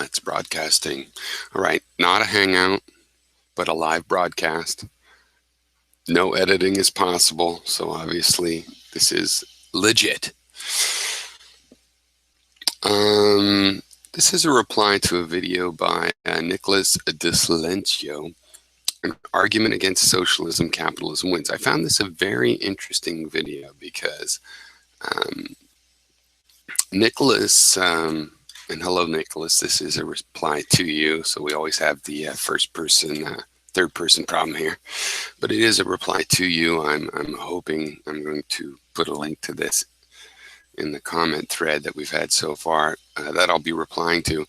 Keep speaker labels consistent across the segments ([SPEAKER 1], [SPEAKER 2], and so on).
[SPEAKER 1] It's broadcasting. All right, not a hangout, but a live broadcast. No editing is possible, so obviously this is legit. This is a reply to a video by Nicholas Dislencio, an argument against socialism, capitalism wins. I found this a very interesting video because Nicholas, and hello, Nicholas, this is a reply to you, so we always have the first person, third person problem here, but it is a reply to you. I'm hoping I'm going to put a link to this in the comment thread that we've had so far that I'll be replying to.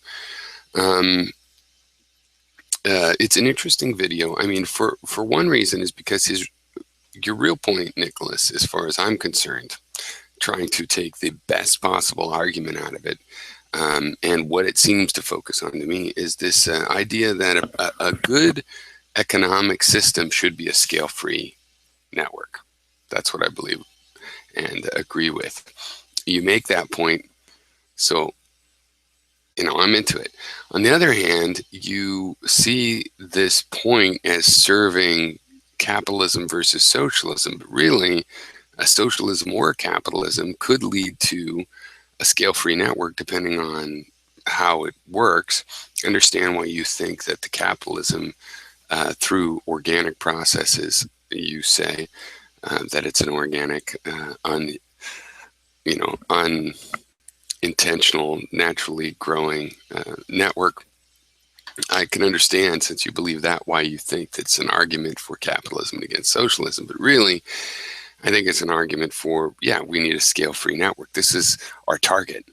[SPEAKER 1] It's an interesting video. I mean, for one reason is because your real point, Nicholas, as far as I'm concerned, trying to take the best possible argument out of it, and what it seems to focus on to me is this idea that a good economic system should be a scale-free network. That's what I believe and agree with. You make that point, so I'm into it. On the other hand, you see this point as serving capitalism versus socialism, but really a socialism or capitalism could lead to a scale-free network depending on how it works. Understand why you think that the capitalism through organic processes, you say that it's an organic, unintentional, naturally growing network. I can understand, since you believe that, why you think that's an argument for capitalism against socialism, but really I think it's an argument for, we need a scale-free network. This is our target.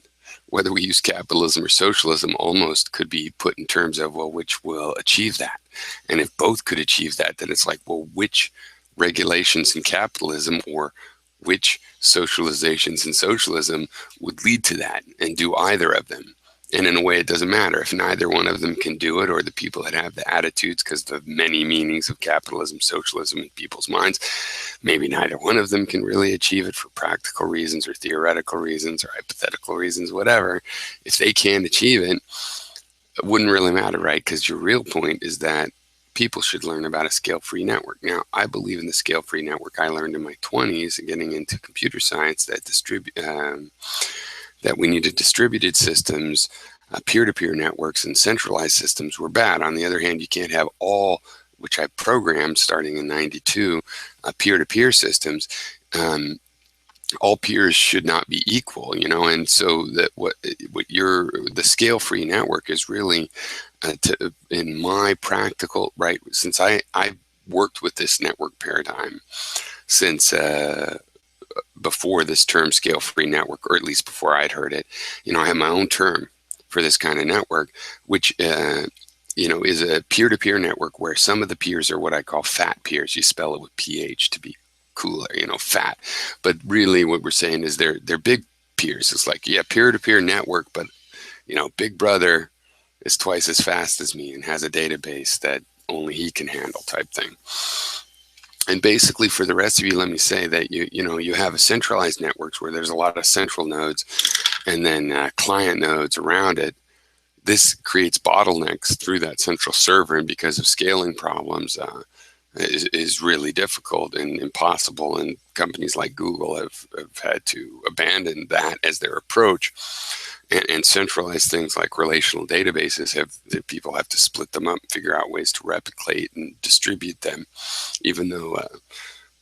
[SPEAKER 1] Whether we use capitalism or socialism almost could be put in terms of, well, which will achieve that? And if both could achieve that, then it's like, well, which regulations in capitalism or which socializations in socialism would lead to that, and do either of them? And in a way, it doesn't matter if neither one of them can do it, or the people that have the attitudes, because the many meanings of capitalism, socialism in people's minds, maybe neither one of them can really achieve it for practical reasons or theoretical reasons or hypothetical reasons, whatever. If they can't achieve it, it wouldn't really matter, right? Because your real point is that people should learn about a scale-free network. Now, I believe in the scale-free network I learned in my 20s, getting into computer science, that we needed distributed systems, peer-to-peer networks, and centralized systems were bad. On the other hand, you can't have all, which I programmed starting in '92, peer-to-peer systems. All peers should not be equal, and so that the scale-free network is really, in my practical, right, since I worked with this network paradigm since before this term scale-free network, or at least before I'd heard it. I have my own term for this kind of network, which is a peer-to-peer network where some of the peers are what I call fat peers. You spell it with PH to be cooler, fat. But really what we're saying is they're big peers. It's like, peer-to-peer network, but Big Brother is twice as fast as me and has a database that only he can handle, type thing. And basically, for the rest of you, let me say that you have a centralized networks where there's a lot of central nodes and then client nodes around it. This creates bottlenecks through that central server, and because of scaling problems, is really difficult and impossible. And companies like Google have had to abandon that as their approach and centralize things like relational databases. People have to split them up, figure out ways to replicate and distribute them, even though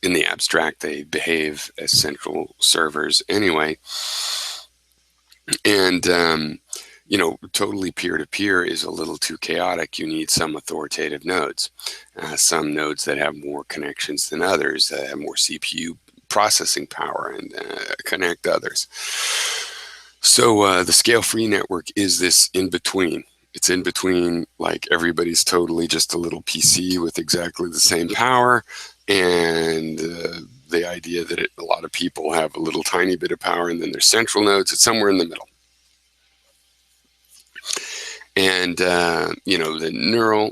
[SPEAKER 1] in the abstract they behave as central servers anyway. And totally peer-to-peer is a little too chaotic. You need some authoritative nodes, some nodes that have more connections than others, that have more CPU processing power, and connect others. So the scale-free network is this in-between. It's in between, like, everybody's totally just a little PC with exactly the same power, and the idea that a lot of people have a little tiny bit of power, and then there's central nodes. It's somewhere in the middle. And,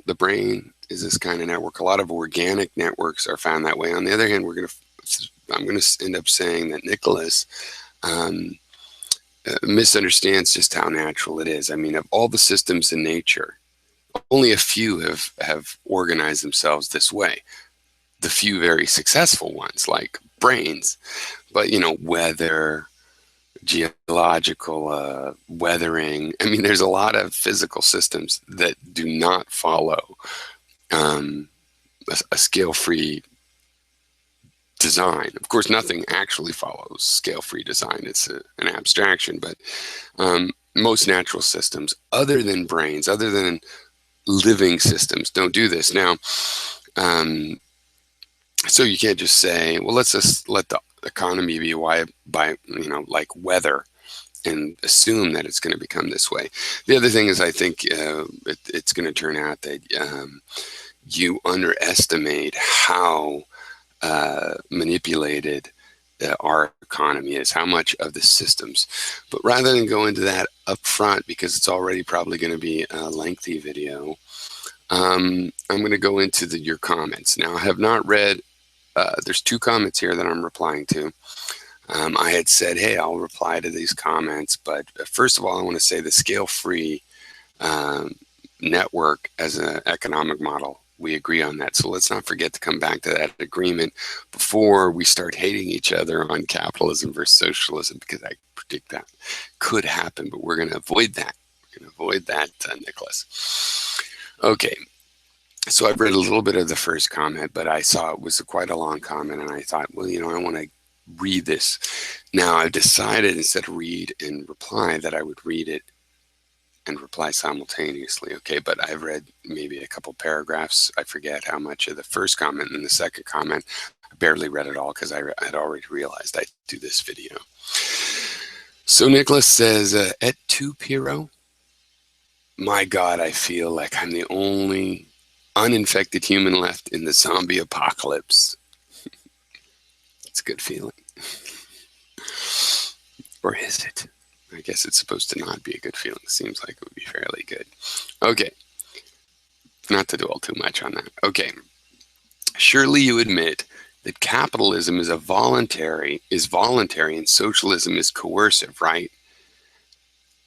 [SPEAKER 1] the brain is this kind of network. A lot of organic networks are found that way. On the other hand, I'm going to end up saying that Nicholas misunderstands just how natural it is. I mean, of all the systems in nature, only a few have organized themselves this way. The few very successful ones, like brains, but weather, geological weathering. I mean, there's a lot of physical systems that do not follow a scale-free design. Of course, nothing actually follows scale-free design. It's an abstraction, but most natural systems, other than brains, other than living systems, don't do this. Now, so you can't just say, well, let's just let the economy be by like weather, and assume that it's going to become this way. The other thing is, I think it's going to turn out that you underestimate how manipulated our economy is, how much of the systems. But rather than go into that up front, because it's already probably going to be a lengthy video, I'm going to go into your comments. Now, I have not read, there's 2 comments here that I'm replying to. I had said, hey, I'll reply to these comments, but first of all, I want to say the scale-free network as an economic model, we agree on that. So let's not forget to come back to that agreement before we start hating each other on capitalism versus socialism, because I predict that could happen, but we're going to avoid that. We're going to avoid that, Nicholas. Okay. So I've read a little bit of the first comment, but I saw it was quite a long comment, and I thought, well, I want to read this. Now I've decided, instead of read and reply, that I would read it and reply simultaneously. Okay, but I've read maybe a couple paragraphs. I forget how much of the first comment, and the second comment I barely read it all, because I had already realized I'd do this video. So Nicholas says, et tu, Piero? My God, I feel like I'm the only uninfected human left in the zombie apocalypse. It's a good feeling. Or is it? I guess it's supposed to not be a good feeling. Seems like it would be fairly good. Okay. Not to dwell too much on that. Okay. Surely you admit that capitalism is voluntary and socialism is coercive, right?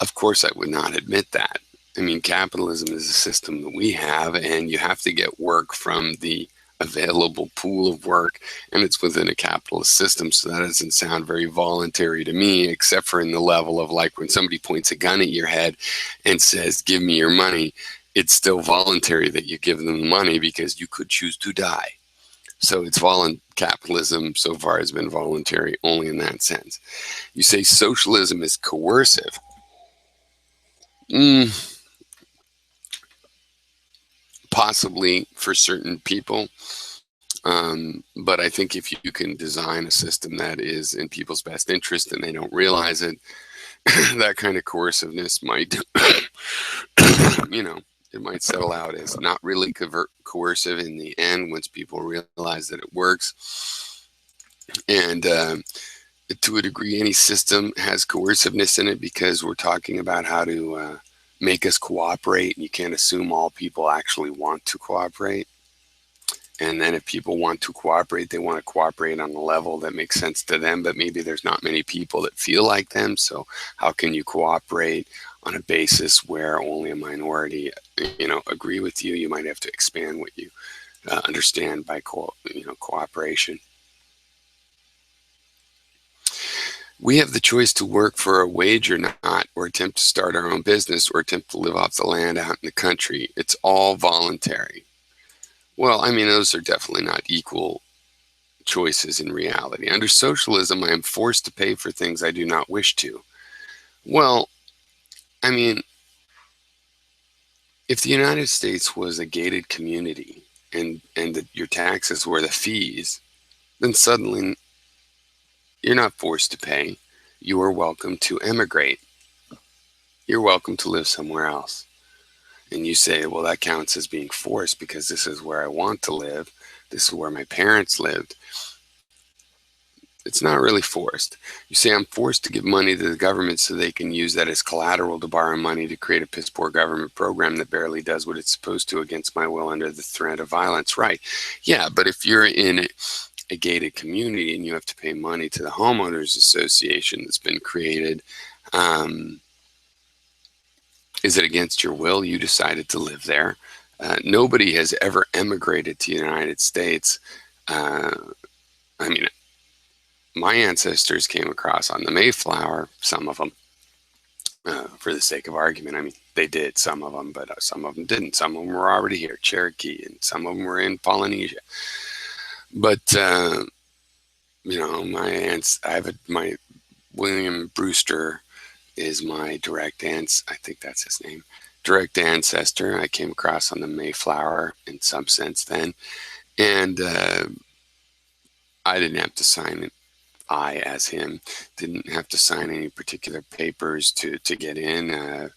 [SPEAKER 1] Of course I would not admit that. I mean, capitalism is a system that we have, and you have to get work from the available pool of work, and it's within a capitalist system, so that doesn't sound very voluntary to me, except for in the level of, like, when somebody points a gun at your head and says, give me your money, it's still voluntary that you give them the money, because you could choose to die. So it's capitalism so far has been voluntary only in that sense. You say socialism is coercive. Possibly for certain people, but I think if you can design a system that is in people's best interest and they don't realize it, that kind of coerciveness might, it might settle out as not really coercive in the end, once people realize that it works. And to a degree, any system has coerciveness in it, because we're talking about how to make us cooperate, and you can't assume all people actually want to cooperate. And then if people want to cooperate, they want to cooperate on a level that makes sense to them, but maybe there's not many people that feel like them. So how can you cooperate on a basis where only a minority, agree with you? You might have to expand what you understand by cooperation. We have the choice to work for a wage or not, or attempt to start our own business, or attempt to live off the land out in the country. It's all voluntary. Well, I mean, those are definitely not equal choices in reality. Under socialism, I am forced to pay for things I do not wish to. Well, I mean, if the United States was a gated community and your taxes were the fees, then suddenly you're not forced to pay. You are welcome to emigrate. You're welcome to live somewhere else. And you say, well, that counts as being forced, because this is where I want to live. This is where my parents lived. It's not really forced. You say, I'm forced to give money to the government so they can use that as collateral to borrow money to create a piss poor government program that barely does what it's supposed to against my will under the threat of violence. Right. Yeah, but if you're in a gated community and you have to pay money to the homeowners association that's been created Um, is it against your will you decided to live there? Nobody has ever emigrated to the United States. Uh, I mean, my ancestors came across on the Mayflower, some of them, for the sake of argument. I mean, they did, some of them, but some of them didn't. Some of them were already here, Cherokee, and some of them were in Polynesia. But, my aunts, my William Brewster is my direct I think that's his name, direct ancestor. I came across on the Mayflower in some sense then. And I didn't have to sign it. I, as him, didn't have to sign any particular papers to get in.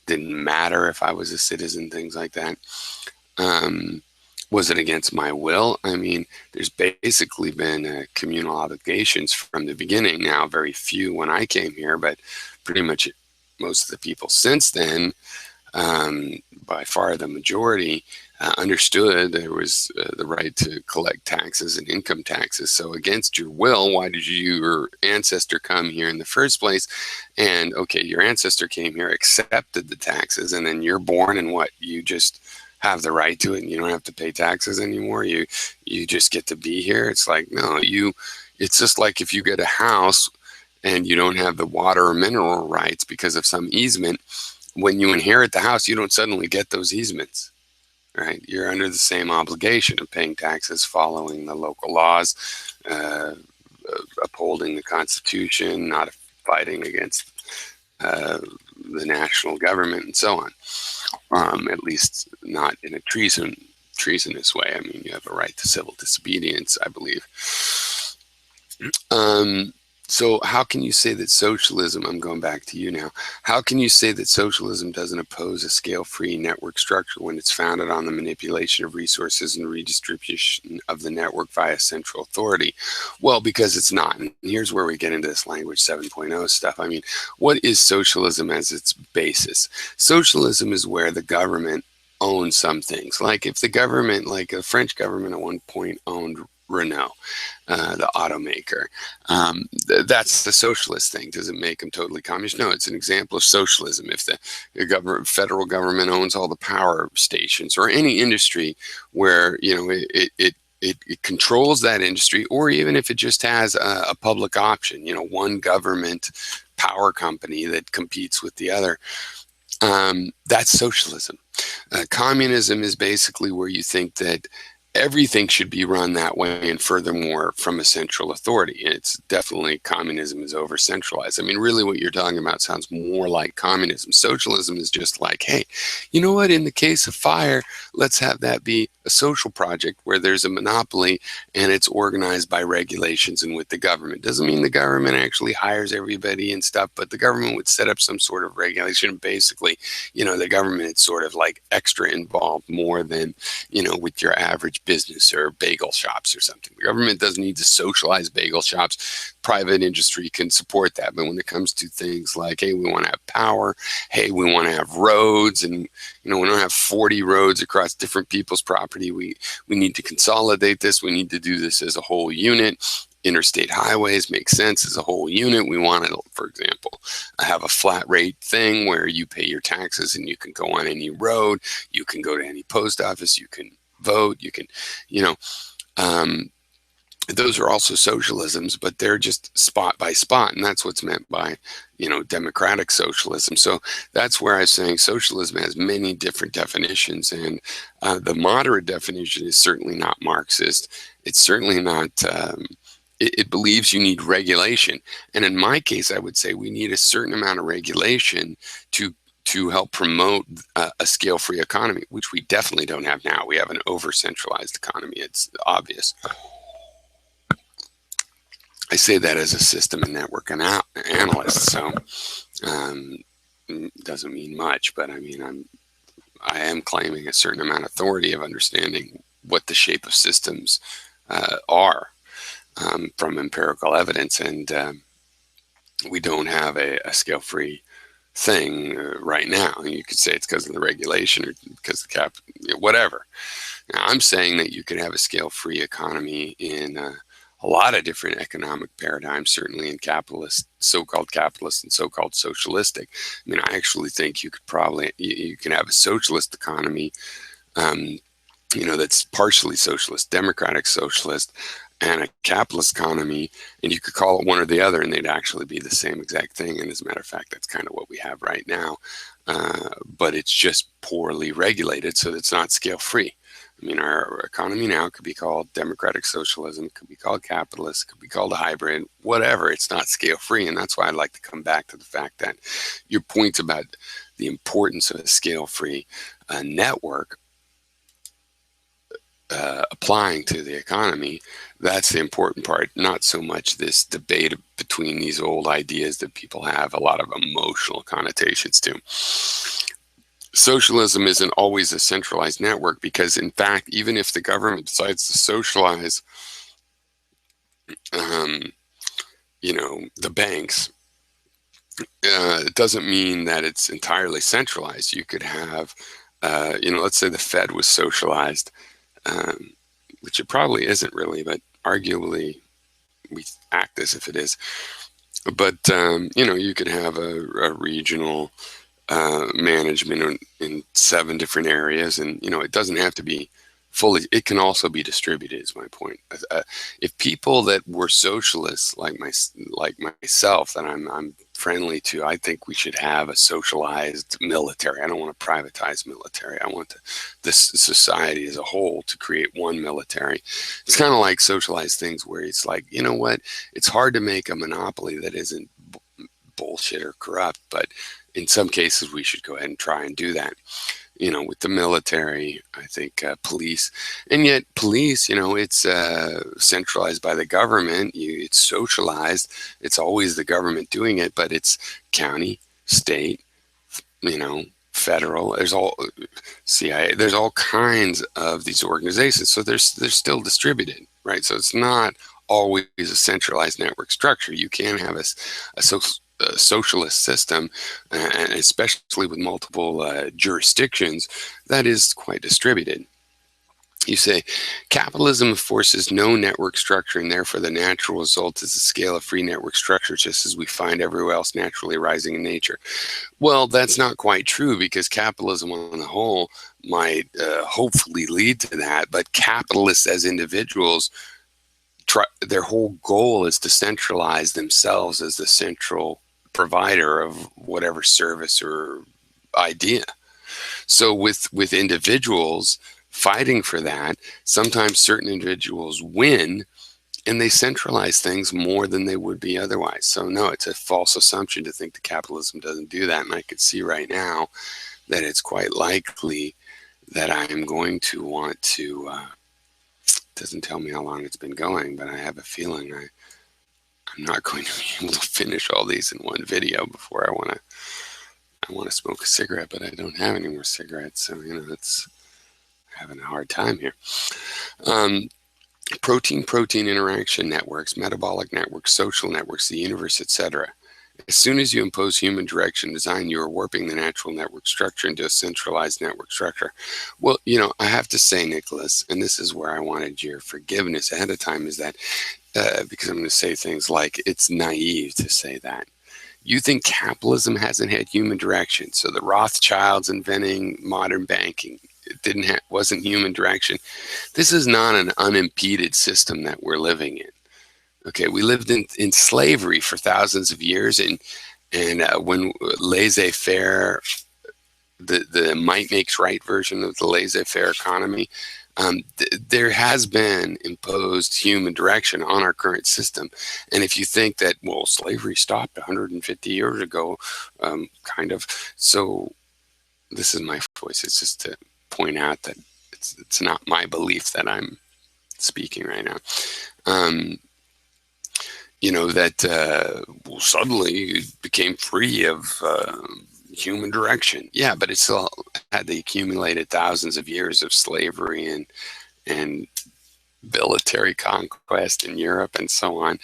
[SPEAKER 1] Didn't matter if I was a citizen, things like that. Was it against my will? I mean, there's basically been communal obligations from the beginning. Now, very few when I came here, but pretty much most of the people since then, by far the majority, understood there was the right to collect taxes and income taxes. So against your will, why did your ancestor come here in the first place? And okay, your ancestor came here, accepted the taxes, and then you're born, and what? You just have the right to it, and you don't have to pay taxes anymore. You just get to be here. It's like, no, it's just like if you get a house and you don't have the water or mineral rights because of some easement. When you inherit the house, you don't suddenly get those easements, right? You're under the same obligation of paying taxes, following the local laws, upholding the Constitution, not fighting against the national government, and so on. At least not in a treasonous way. I mean, you have a right to civil disobedience, I believe. So how can you say that socialism, I'm going back to you now, how can you say that socialism doesn't oppose a scale-free network structure when it's founded on the manipulation of resources and redistribution of the network via central authority? Well, because it's not. And here's where we get into this language 7.0 stuff. I mean, what is socialism as its basis? Socialism is where the government owns some things. Like if the government, like the French government at one point owned Renault, the automaker. That's the socialist thing. Does it make them totally communist? No, it's an example of socialism. If the federal government owns all the power stations or any industry where it controls that industry, or even if it just has a public option, one government power company that competes with the other. That's socialism. Communism is basically where you think that everything should be run that way, and furthermore, from a central authority. It's definitely, communism is over-centralized. I mean, really what you're talking about sounds more like communism. Socialism is just like, hey, you know what, in the case of fire, let's have that be a social project where there's a monopoly and it's organized by regulations and with the government. Doesn't mean the government actually hires everybody and stuff, but the government would set up some sort of regulation. Basically, the government is sort of like extra involved more than, with your average business or bagel shops or something. The government doesn't need to socialize bagel shops. Private industry can support that. But when it comes to things like, hey, we want to have power, hey, we want to have roads, and we don't have 40 roads across different people's property. We need to consolidate this. We need to do this as a whole unit. Interstate highways make sense as a whole unit. We want to, for example, have a flat rate thing where you pay your taxes and you can go on any road. You can go to any post office. You can vote. You can, those are also socialisms, but they're just spot by spot. And that's what's meant by, democratic socialism. So that's where I was saying socialism has many different definitions. And the moderate definition is certainly not Marxist. It's certainly not, it believes you need regulation. And in my case, I would say we need a certain amount of regulation to help promote a scale-free economy, which we definitely don't have now. We have an over-centralized economy. It's obvious. I say that as a system and network analyst, so doesn't mean much, but I mean, I am claiming a certain amount of authority of understanding what the shape of systems are from empirical evidence, and we don't have a scale-free thing right now. You could say it's because of the regulation or because of the whatever. Now, I'm saying that you could have a scale-free economy in a lot of different economic paradigms, certainly in capitalist, so-called capitalist and so-called socialistic. I mean, I actually think you could probably, you can have a socialist economy, that's partially socialist, democratic socialist, and a capitalist economy, and you could call it one or the other, and they'd actually be the same exact thing. And as a matter of fact, that's kind of what we have right now. But it's just poorly regulated, so it's not scale-free. I mean, our economy now could be called democratic socialism, could be called capitalist, could be called a hybrid, whatever. It's not scale-free, and that's why I'd like to come back to the fact that your points about the importance of a scale-free network applying to the economy, that's the important part, not so much this debate between these old ideas that people have a lot of emotional connotations to. Socialism isn't always a centralized network because, in fact, even if the government decides to socialize, the banks, it doesn't mean that it's entirely centralized. You could have, let's say the Fed was socialized, which it probably isn't really, but arguably we act as if it is. But, you could have a regional management in 7 different areas, and it doesn't have to be fully, it can also be distributed, is my point. If people that were socialists like myself that I'm friendly to, I think we should have a socialized military. I don't want to privatize military. I want this society as a whole to create one military. It's kind of like socialized things where it's like, you know what, it's hard to make a monopoly that isn't bullshit or corrupt, but in some cases we should go ahead and try and do that. With the military, I think police, and yet police, it's centralized by the government. It's socialized. It's always the government doing it, but it's county, state, federal. There's all CIA. There's all kinds of these organizations. So they're still distributed, right? So it's not always a centralized network structure. You can have a socialist system, and especially with multiple jurisdictions, that is quite distributed. You say, capitalism forces no network structure, and therefore the natural result is a scale of free network structure, just as we find everywhere else naturally arising in nature. Well, that's not quite true, because capitalism on the whole might hopefully lead to that, but capitalists as individuals, their whole goal is to centralize themselves as the central provider of whatever service or idea. So with individuals fighting for that, sometimes certain individuals win and they centralize things more than they would be otherwise. So no, it's a false assumption to think that capitalism doesn't do that. And I could see right now that it's quite likely that I'm going to want to, doesn't tell me how long it's been going, but I have a feeling I'm not going to be able to finish all these in one video before I want to smoke a cigarette, but I don't have any more cigarettes, so it's having a hard time here. Protein-protein interaction networks, metabolic networks, social networks, the universe, etc. As soon as you impose human direction design, you are warping the natural network structure into a centralized network structure. Well, I have to say, Nicholas, and this is where I wanted your forgiveness ahead of time, is that because I'm going to say things like it's naive to say that. You think capitalism hasn't had human direction. So the Rothschilds inventing modern banking, it wasn't human direction. This is not an unimpeded system that we're living in. Okay, we lived in slavery for thousands of years, and when laissez-faire, the might makes right version of the laissez-faire economy, there has been imposed human direction on our current system. And if you think that, well, slavery stopped 150 years ago, kind of, so this is my voice. It's just to point out that it's not my belief that I'm speaking right now. That suddenly it became free of human direction. Yeah, but it still had the accumulated thousands of years of slavery and military conquest in Europe and so on.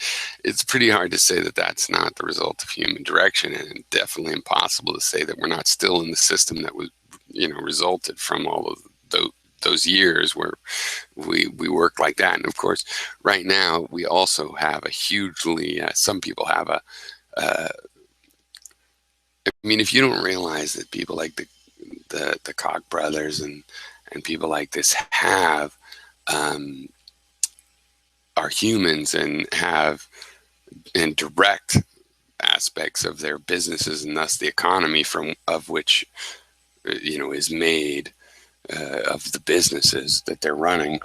[SPEAKER 1] It's pretty hard to say that that's not the result of human direction, and definitely impossible to say that we're not still in the system that was, resulted from all of those years where we worked like that. And of course, right now we also have a hugely, some people have a, I mean, if you don't realize that people like the Koch brothers and people like this have, are humans and have, and direct aspects of their businesses and thus the economy from of which is made, of the businesses that they're running,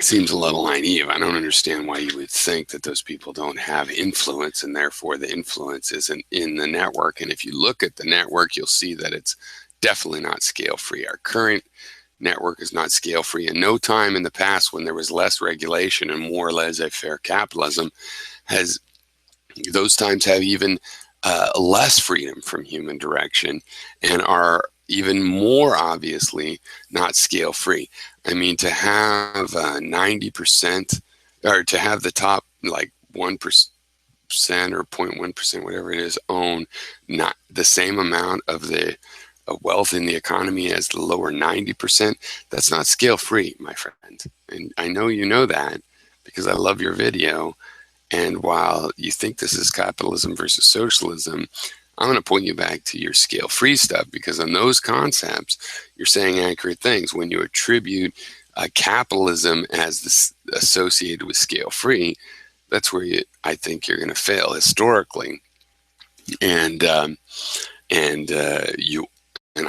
[SPEAKER 1] seems a little naive. I don't understand why you would think that those people don't have influence, and therefore the influence isn't in the network. And if you look at the network, you'll see that it's definitely not scale free. Our current network is not scale free. And no time in the past when there was less regulation and more laissez-faire capitalism has those times have even less freedom from human direction and are even more obviously not scale free. I mean, to have 90%, or to have the top like 1% or 0.1%, whatever it is, own not the same amount of the wealth in the economy as the lower 90%, that's not scale free, my friend. And I know you know that because I love your video. And while you think this is capitalism versus socialism, I'm going to point you back to your scale-free stuff, because on those concepts, you're saying accurate things. When you attribute capitalism as this associated with scale-free, that's where I think you're going to fail historically. And I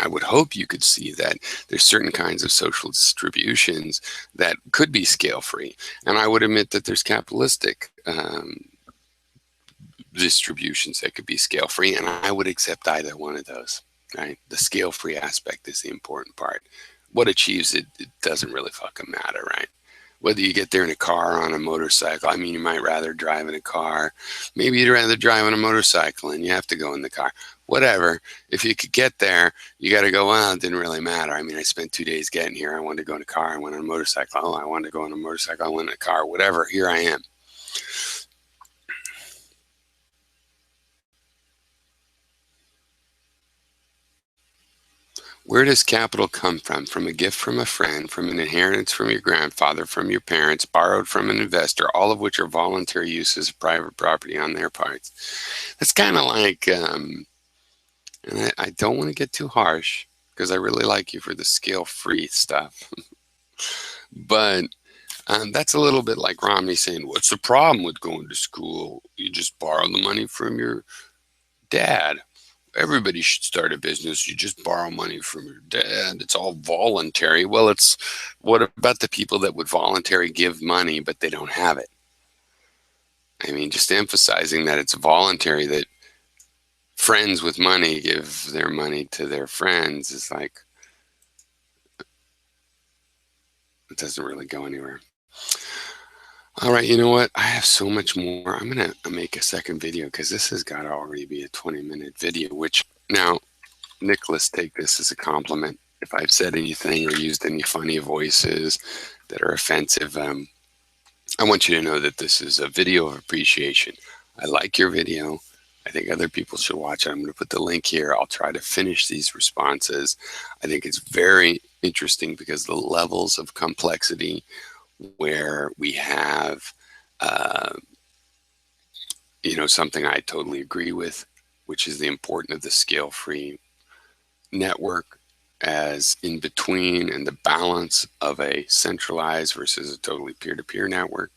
[SPEAKER 1] would hope you could see that there's certain kinds of social distributions that could be scale-free. And I would admit that there's capitalistic distributions that could be scale-free, and I would accept either one of those, right? The scale-free aspect is the important part. What achieves it, it doesn't really fucking matter, right? Whether you get there in a car or on a motorcycle, I mean, you might rather drive in a car. Maybe you'd rather drive on a motorcycle and you have to go in the car. Whatever. If you could get there, you got to go, well, it didn't really matter. I mean, I spent 2 days getting here. I wanted to go in a car. I went on a motorcycle. Oh, I wanted to go on a motorcycle. I went in a car. Whatever. Here I am. Where does capital come from? From a gift from a friend, from an inheritance from your grandfather, from your parents, borrowed from an investor, all of which are voluntary uses of private property on their parts. That's kind of like, and I don't want to get too harsh because I really like you for the scale-free stuff. But that's a little bit like Romney saying, what's the problem with going to school? You just borrow the money from your dad. Everybody should start a business. You just borrow money from your dad. It's all voluntary. Well, it's what about the people that would voluntarily give money, but they don't have it? I mean, just emphasizing that it's voluntary, that friends with money give their money to their friends is like, it doesn't really go anywhere. All right, you know what? I have so much more. I'm going to make a second video because this has got to already be a 20-minute video, which now, Nicholas, take this as a compliment. If I've said anything or used any funny voices that are offensive, I want you to know that this is a video of appreciation. I like your video. I think other people should watch it. I'm going to put the link here. I'll try to finish these responses. I think it's very interesting because the levels of complexity where we have, something I totally agree with, which is the importance of the scale-free network as in between and the balance of a centralized versus a totally peer-to-peer network.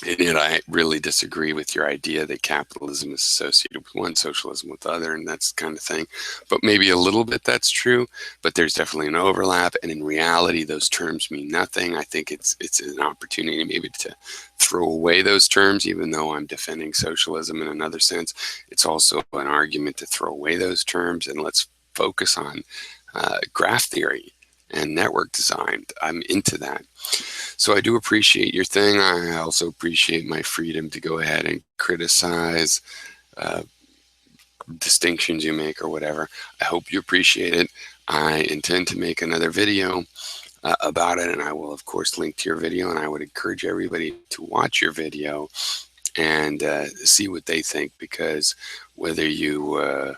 [SPEAKER 1] And yet I really disagree with your idea that capitalism is associated with one, socialism with the other, and that's kind of thing. But maybe a little bit that's true, but there's definitely an overlap. And in reality, those terms mean nothing. I think it's an opportunity maybe to throw away those terms, even though I'm defending socialism in another sense. It's also an argument to throw away those terms and let's focus on graph theory and network design. I'm into that. So I do appreciate your thing. I also appreciate my freedom to go ahead and criticize distinctions you make or whatever. I hope you appreciate it. I intend to make another video about it, and I will of course link to your video, and I would encourage everybody to watch your video and see what they think, because whether you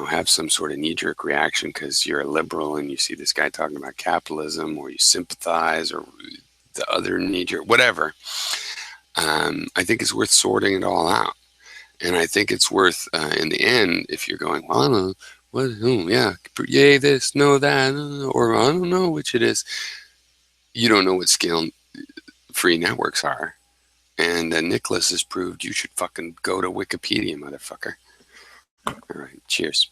[SPEAKER 1] have some sort of knee-jerk reaction because you're a liberal and you see this guy talking about capitalism, or you sympathize, or the other knee-jerk, whatever. I think it's worth sorting it all out. And I think it's worth, in the end, if you're going, well, I don't know, what, yeah, yay this, no that, or I don't know which it is. You don't know what scale-free networks are. And Nicholas has proved you should fucking go to Wikipedia, motherfucker. All right, cheers.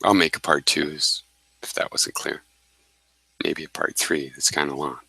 [SPEAKER 1] I'll make a part 2 if that wasn't clear. Maybe a part 3. It's kind of long.